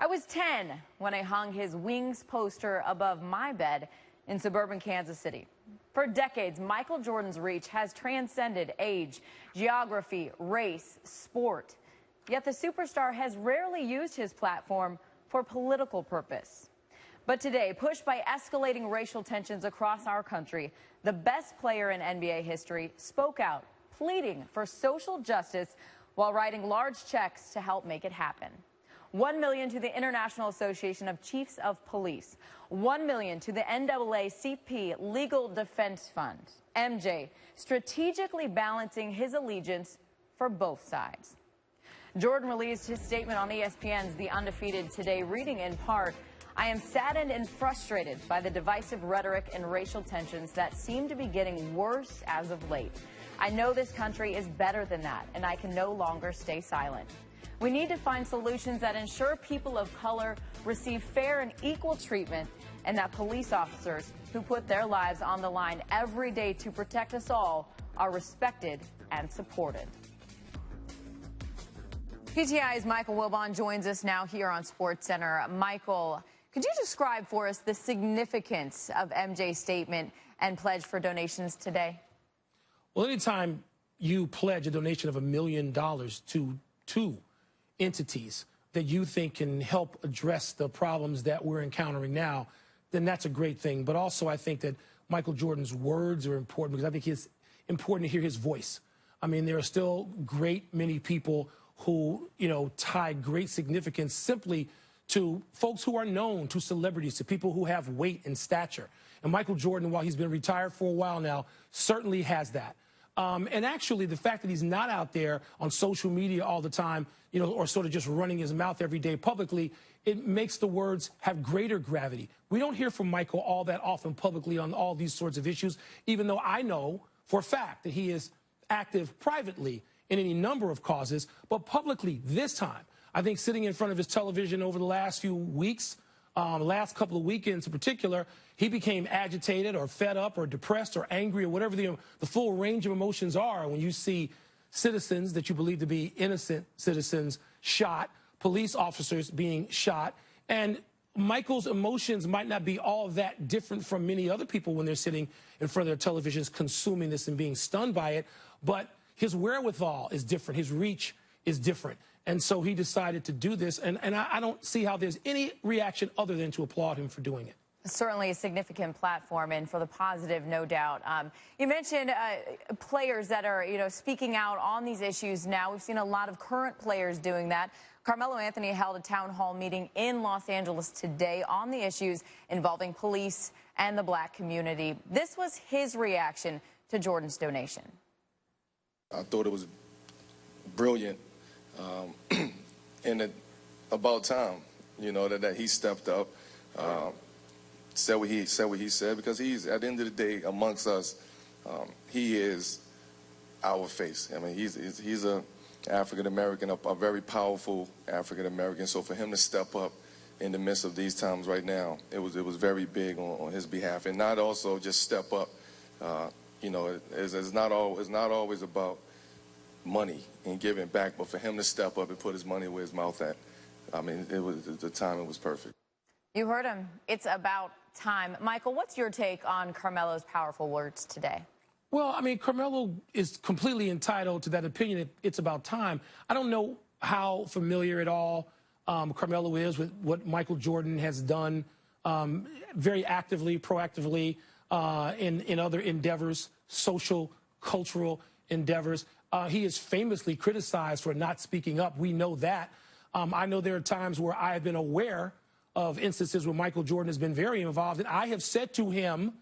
I was 10 when I hung his Wings poster above my bed in suburban Kansas City. For decades, Michael Jordan's reach has transcended age, geography, race, sport. Yet the superstar has rarely used his platform for political purpose. But today, pushed by escalating racial tensions across our country, the best player in NBA history spoke out, pleading for social justice while writing large checks to help make it happen. $1 million to the International Association of Chiefs of Police, $1 million to the NAACP Legal Defense Fund. MJ strategically balancing his allegiance for both sides. Jordan released his statement on ESPN's The Undefeated today, reading in part, "I am saddened and frustrated by the divisive rhetoric and racial tensions that seem to be getting worse as of late. I know this country is better than that, and I can no longer stay silent. We need to find solutions that ensure people of color receive fair and equal treatment, and that police officers who put their lives on the line every day to protect us all are respected and supported." PTI's Michael Wilbon joins us now here on SportsCenter. Michael, could you describe for us the significance of MJ's statement and pledge for donations today? Well, anytime you pledge a donation of $1 million to two entities that you think can help address the problems that we're encountering now, then that's a great thing. But also, I think that Michael Jordan's words are important because I think it's important to hear his voice. I mean, there are still many people who, tie great significance simply to folks who are known, to celebrities, to people who have weight and stature. And Michael Jordan, while he's been retired for a while now, certainly has that. And actually, the fact that he's not out there on social media all the time, or sort of just running his mouth every day publicly, it makes the words have greater gravity. We don't hear from Michael all that often publicly on all these sorts of issues, even though I know for a fact that he is active privately in any number of causes, but publicly this time, I think sitting in front of his television over the last few weeks, last couple of weekends in particular, he became agitated or fed up or depressed or angry or whatever the full range of emotions are when you see citizens that you believe to be innocent citizens shot, police officers being shot. And Michael's emotions might not be all that different from many other people when they're sitting in front of their televisions consuming this and being stunned by it, but his wherewithal is different. His reach is different. And so he decided to do this, and I don't see how there's any reaction other than to applaud him for doing it. Certainly a significant platform, and for the positive, no doubt. You mentioned players that are, speaking out on these issues now. We've seen a lot of current players doing that. Carmelo Anthony held a town hall meeting in Los Angeles today on the issues involving police and the black community. This was his reaction to Jordan's donation. I thought it was brilliant, and about time, that he stepped up, said what he said, because he's, at the end of the day, amongst us, he is our face. I mean, he's a African-American, a very powerful African-American. So for him to step up in the midst of these times right now, it was very big on his behalf, and not also just step up. It's not always about money and giving back, but for him to step up and put his money where his mouth at, I mean, the timing was perfect. You heard him. It's about time. Michael, what's your take on Carmelo's powerful words today? Well, I mean, Carmelo is completely entitled to that opinion. It's about time. I don't know how familiar at all Carmelo is with what Michael Jordan has done very actively, proactively in other endeavors, social, cultural endeavors. He is famously criticized for not speaking up. We know that. I know there are times where I have been aware of instances where Michael Jordan has been very involved, and I have said to him,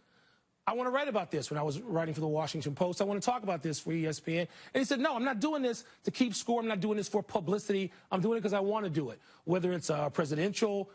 I want to write about this. When I was writing for the Washington Post, I want to talk about this for ESPN. And he said, no, I'm not doing this to keep score. I'm not doing this for publicity. I'm doing it because I want to do it, whether it's a presidential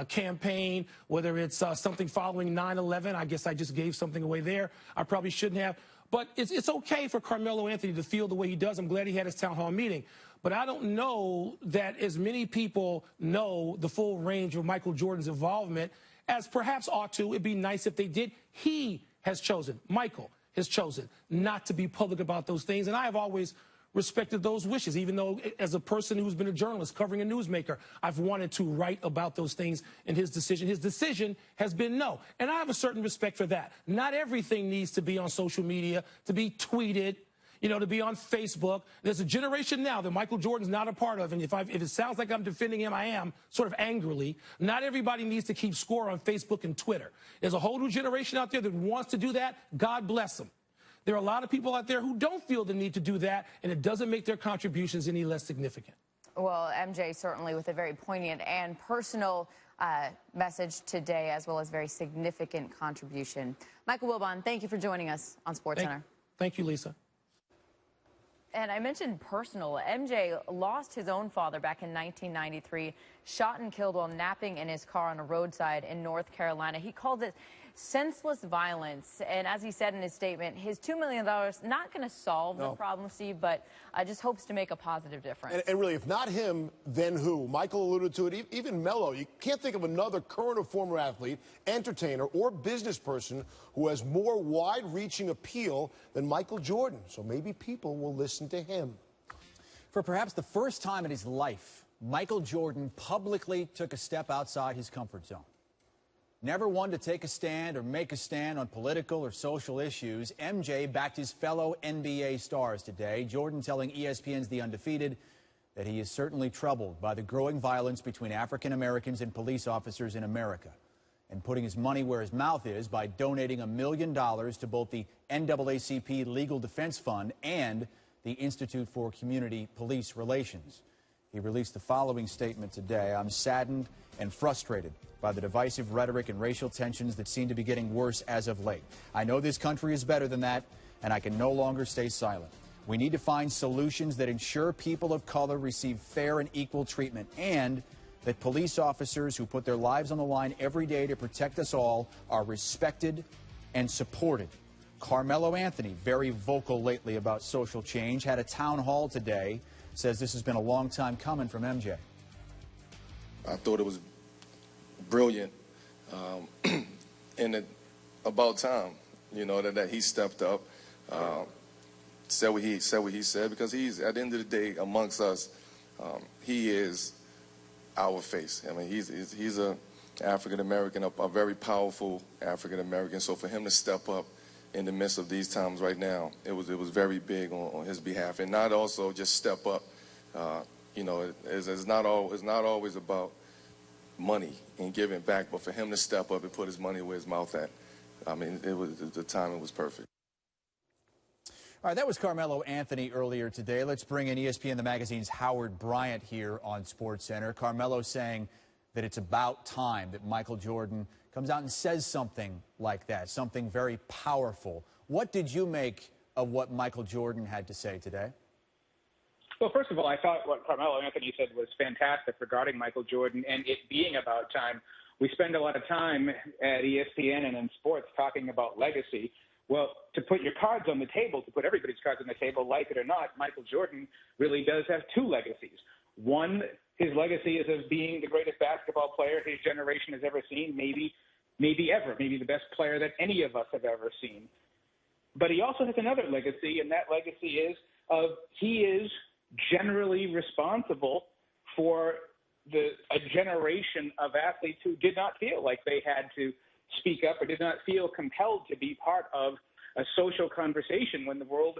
campaign, whether it's something following 9/11. I guess I just gave something away there. I probably shouldn't have. But it's okay for Carmelo Anthony to feel the way he does. I'm glad he had his town hall meeting. But I don't know that as many people know the full range of Michael Jordan's involvement as perhaps ought to. It'd be nice if they did. He has chosen, Michael has chosen, not to be public about those things. And I have always respected those wishes, even though as a person who's been a journalist covering a newsmaker, I've wanted to write about those things. And his decision has been no. And I have a certain respect for that. Not everything needs to be on social media, to be tweeted, to be on Facebook. There's a generation now that Michael Jordan's not a part of, and if it sounds like I'm defending him, I am, sort of angrily. Not everybody needs to keep score on Facebook and Twitter. There's a whole new generation out there that wants to do that. God bless them. There are a lot of people out there who don't feel the need to do that, and it doesn't make their contributions any less significant. Well, MJ certainly with a very poignant and personal message today, as well as very significant contribution. Michael Wilbon, thank you for joining us on SportsCenter. Thank you, Lisa. And I mentioned personal. MJ lost his own father back in 1993, shot and killed while napping in his car on a roadside in North Carolina. He called it senseless violence. And as he said in his statement, his $2 million not going to solve the problem, Steve, but just hopes to make a positive difference. And really, if not him, then who? Michael alluded to it, even Melo. You can't think of another current or former athlete, entertainer, or business person who has more wide-reaching appeal than Michael Jordan. So maybe people will listen to him. For perhaps the first time in his life, Michael Jordan publicly took a step outside his comfort zone. Never one to take a stand or make a stand on political or social issues, MJ backed his fellow NBA stars today. Jordan telling ESPN's The Undefeated that he is certainly troubled by the growing violence between African Americans and police officers in America, and putting his money where his mouth is by donating $1 million to both the NAACP Legal Defense Fund and the Institute for Community Police Relations. He released the following statement today: "I'm saddened and frustrated by the divisive rhetoric and racial tensions that seem to be getting worse as of late. I know this country is better than that, and I can no longer stay silent. We need to find solutions that ensure people of color receive fair and equal treatment, and that police officers who put their lives on the line every day to protect us all are respected and supported." Carmelo Anthony, very vocal lately about social change, had a town hall today, says this has been a long time coming from MJ. I thought it was brilliant, and about time, that he stepped up, said what he said, because he's, at the end of the day, amongst us, he is our face. I mean, he's a African American, a very powerful African American. So for him to step up in the midst of these times right now, it was very big on his behalf, and not also just step up. It's not always about money and giving back, but for him to step up and put his money where his mouth at, I mean, the timing was perfect. All right, that was Carmelo Anthony earlier today. Let's bring in ESPN The Magazine's Howard Bryant here on SportsCenter. Carmelo saying that it's about time that Michael Jordan comes out and says something like that, something very powerful. What did you make of what Michael Jordan had to say today? Well, first of all, I thought what Carmelo Anthony said was fantastic regarding Michael Jordan and it being about time. We spend a lot of time at ESPN and in sports talking about legacy. Well, to put your cards on the table, to put everybody's cards on the table, like it or not, Michael Jordan really does have two legacies. One, his legacy is of being the greatest basketball player his generation has ever seen, maybe ever, maybe the best player that any of us have ever seen. But he also has another legacy, and that legacy is he is generally responsible for a generation of athletes who did not feel like they had to speak up or did not feel compelled to be part of a social conversation when the world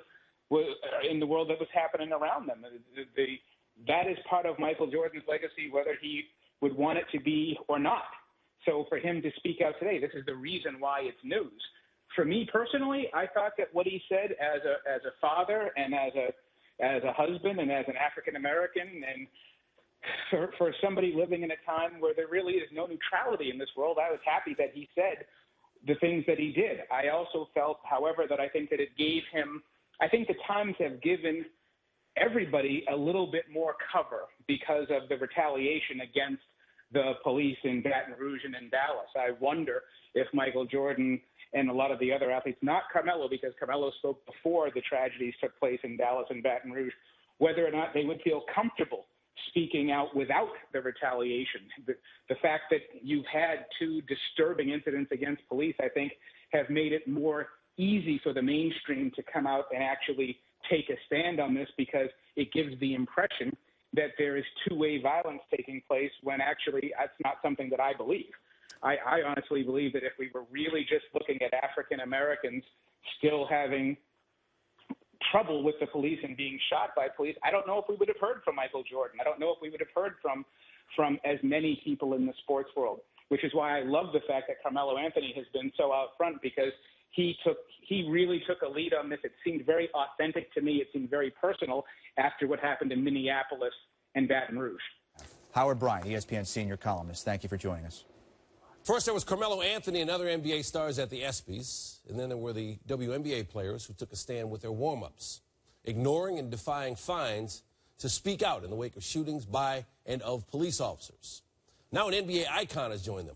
was in the world that was happening around them. That is part of Michael Jordan's legacy, whether he would want it to be or not. So for him to speak out today, this is the reason why it's news. For me personally, I thought that what he said as a father and as a husband and as an African American, and for somebody living in a time where there really is no neutrality in this world, I was happy that he said the things that he did. I also felt, however, that I think that it gave him, I think the times have given everybody a little bit more cover because of the retaliation against the police in Baton Rouge and in Dallas. I wonder if Michael Jordan and a lot of the other athletes, not Carmelo, because Carmelo spoke before the tragedies took place in Dallas and Baton Rouge, whether or not they would feel comfortable speaking out without the retaliation. The fact that you've had two disturbing incidents against police, I think, have made it more easy for the mainstream to come out and actually take a stand on this because it gives the impression that there is two-way violence taking place when actually that's not something that I believe. I honestly believe that if we were really just looking at African Americans still having trouble with the police and being shot by police, I don't know if we would have heard from Michael Jordan. I don't know if we would have heard from as many people in the sports world, which is why I love the fact that Carmelo Anthony has been so out front, because he really took a lead on this. It seemed very authentic to me. It seemed very personal after what happened in Minneapolis and Baton Rouge. Howard Bryant, ESPN senior columnist, thank you for joining us. First, there was Carmelo Anthony and other NBA stars at the ESPYs, and then there were the WNBA players who took a stand with their warm-ups, ignoring and defying fines to speak out in the wake of shootings by and of police officers. Now an NBA icon has joined them.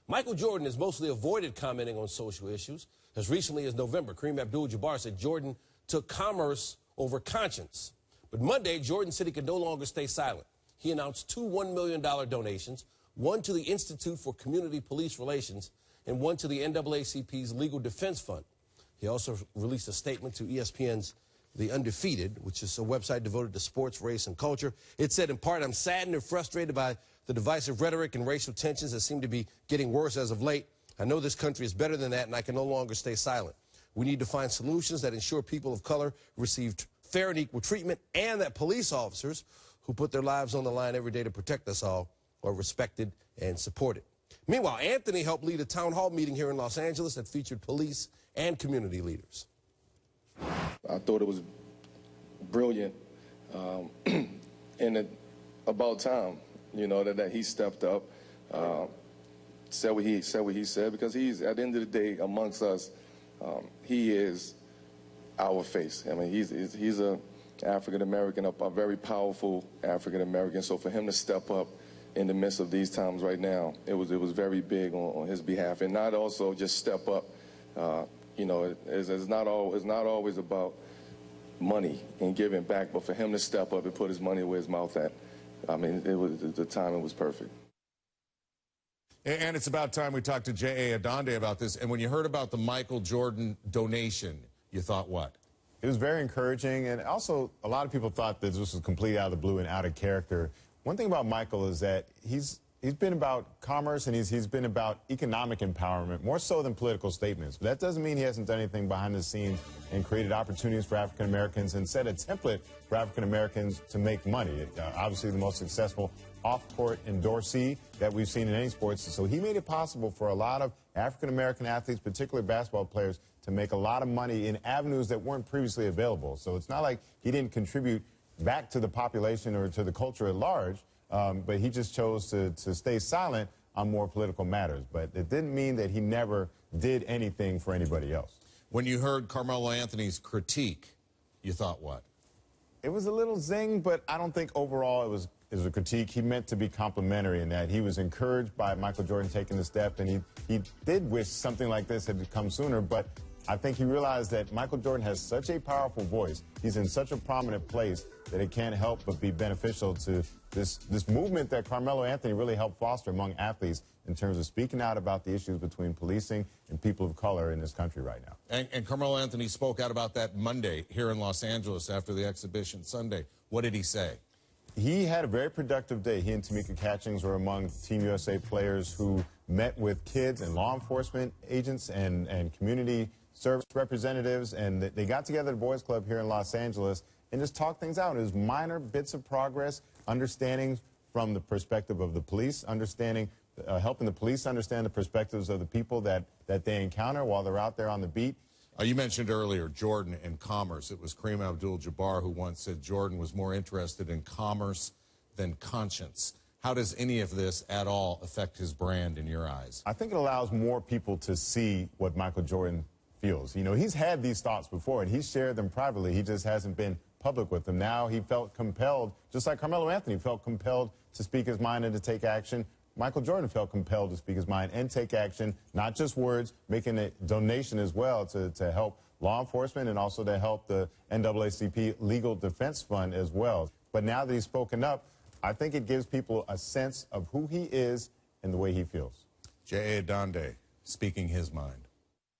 Michael Jordan has mostly avoided commenting on social issues. As recently as November, Kareem Abdul-Jabbar said Jordan took commerce over conscience. But Monday, Jordan said he could no longer stay silent. He announced two $1 million donations, one to the Institute for Community Police Relations and one to the NAACP's Legal Defense Fund. He also released a statement to ESPN's The Undefeated, which is a website devoted to sports, race, and culture. It said, in part, I'm saddened and frustrated by the divisive rhetoric and racial tensions that seem to be getting worse as of late. I know this country is better than that, and I can no longer stay silent. We need to find solutions that ensure people of color receive fair and equal treatment, and that police officers who put their lives on the line every day to protect us all are respected and supported. Meanwhile, Anthony helped lead a town hall meeting here in Los Angeles that featured police and community leaders. I thought it was brilliant, and about time, you know, that he stepped up, said what he said, because he's, at the end of the day, amongst us, he is our face. I mean, he's a African American, a very powerful African American. So for him to step up in the midst of these times right now, it was very big on his behalf, and not also just step up. You know, it's not always about money and giving back, but for him to step up and put his money where his mouth at, I mean, the timing was perfect. And it's about time we talked to J.A. Adande about this. And when you heard about the Michael Jordan donation, you thought what? It was very encouraging, and also a lot of people thought that this was completely out of the blue and out of character. One thing about Michael is that he's been about commerce, and he's been about economic empowerment, more so than political statements. But that doesn't mean he hasn't done anything behind the scenes and created opportunities for African Americans and set a template for African Americans to make money. Obviously the most successful off-court endorsee that we've seen in any sports. So he made it possible for a lot of African American athletes, particularly basketball players, to make a lot of money in avenues that weren't previously available. So it's not like he didn't contribute back to the population or to the culture at large, but he just chose to stay silent on more political matters. But it didn't mean that he never did anything for anybody else. When you heard Carmelo Anthony's critique, you thought what? It was a little zing, but I don't think overall it was a critique. He meant to be complimentary in that he was encouraged by Michael Jordan taking the step, and he did wish something like this had come sooner, but I think he realized that Michael Jordan has such a powerful voice. He's in such a prominent place that it can't help but be beneficial to this movement that Carmelo Anthony really helped foster among athletes in terms of speaking out about the issues between policing and people of color in this country right now. And Carmelo Anthony spoke out about that Monday here in Los Angeles after the exhibition Sunday. What did he say? He had a very productive day. He and Tamika Catchings were among Team USA players who met with kids and law enforcement agents and community service representatives, and they got together at the Boys Club here in Los Angeles and just talked things out. It was minor bits of progress, understanding from the perspective of the police, helping the police understand the perspectives of the people that they encounter while they're out there on the beat. You mentioned earlier Jordan and commerce. It was Kareem Abdul-Jabbar who once said Jordan was more interested in commerce than conscience. How does any of this at all affect his brand in your eyes? I think it allows more people to see what Michael Jordan feels. You know, he's had these thoughts before, and he's shared them privately. He just hasn't been public with them. Now he felt compelled, just like Carmelo Anthony felt compelled to speak his mind and to take action. Michael Jordan felt compelled to speak his mind and take action, not just words, making a donation as well to help law enforcement and also to help the NAACP Legal Defense Fund as well. But now that he's spoken up, I think it gives people a sense of who he is and the way he feels. J.A. Adande speaking his mind.